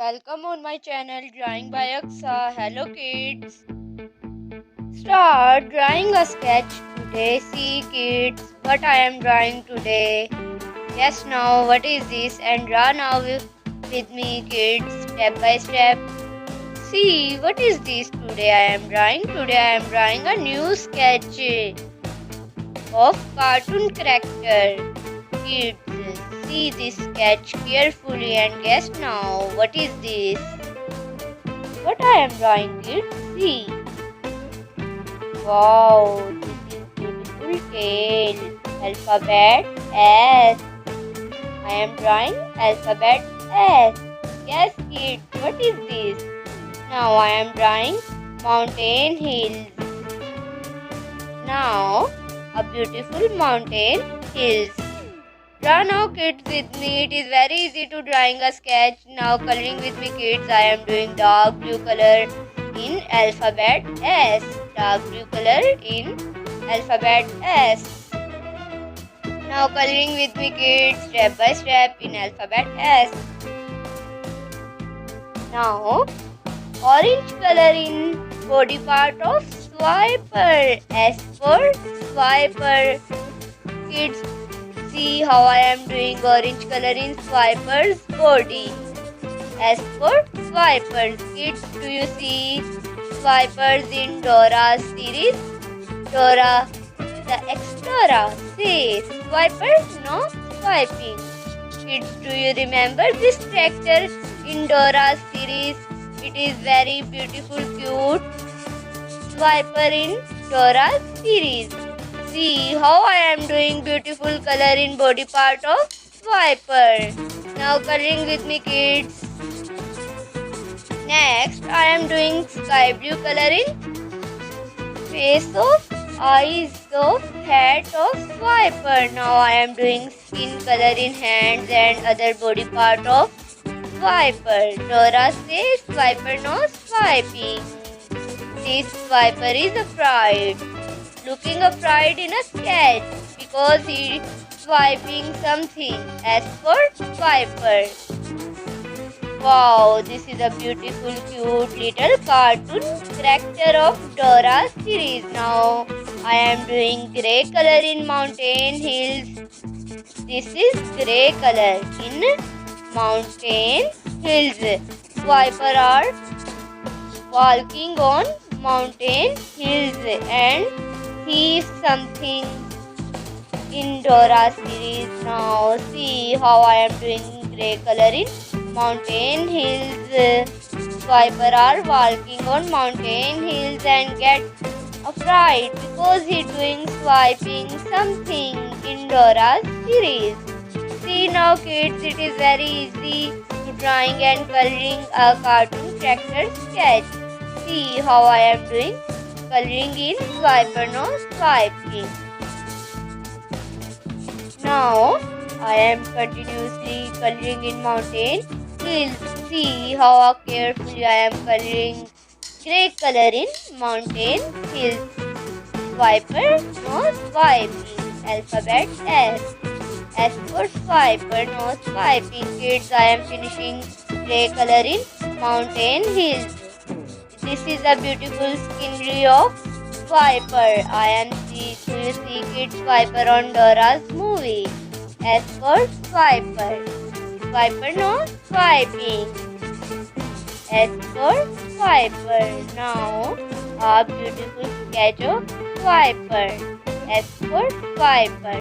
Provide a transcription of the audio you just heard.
Welcome on my channel Drawing by Aqsa. Hello kids. Start drawing a sketch today. See kids what I am drawing today. Guess now what is this and draw now with me kids step by step. See what is this today I am drawing. Today I am drawing a new sketch of cartoon character. Kids, see this sketch carefully and guess now what is this? What I am drawing, kids? See. Wow, this is beautiful tail. Alphabet S. I am drawing alphabet S. Guess kids, what is this? Now I am drawing mountain hills. Now a beautiful mountain hills. Draw now kids with me. It is very easy to drawing a sketch. Now coloring with me kids. I am doing dark blue color in alphabet S. Dark blue color in alphabet S. Now coloring with me kids step by step in alphabet S. Now orange color in body part of swiper. S for swiper. Kids, see how I am doing orange color in swiper's body. S for swipers. Kids, do you see swipers in Dora's series? Dora the Explorer. Say swipers, no swiping. Kids, do you remember this character in Dora's series? It is very beautiful, cute swiper in Dora's series. See how I am doing beautiful color in body part of swiper. Now coloring with me kids. Next I am doing sky blue color in face of eyes of head of swiper. Now I am doing skin color in hands and other body part of swiper. Dora says swiper no swiping. This swiper is afraid. Looking afraid in a sketch because he is swiping something. S for swiper. Wow, this is a beautiful cute little cartoon character of Dora series. Now I am doing grey color in mountain hills. This is grey color in mountain hills. Swiper are walking on mountain hills and see something in Dora series. Now see how I am doing grey color in mountain hills. Swiper are walking on mountain hills and get afraid because he doing swiping something in Dora's series. See now kids, it is very easy to drawing and coloring a cartoon character sketch. See how I am doing coloring in swiper no swiping. Now I am continuously coloring in mountain hills. See how carefully I am coloring grey color in mountain hills. Swiper no swiping. Alphabet S. S for swiper no swiping. Kids, I am finishing grey color in mountain hills. This is a beautiful scenery of swiper. I am see kids swiper on Dora's movie. S for swiper. Swiper no swiping. S for swiper. Now a beautiful sketch of swiper. S for swiper.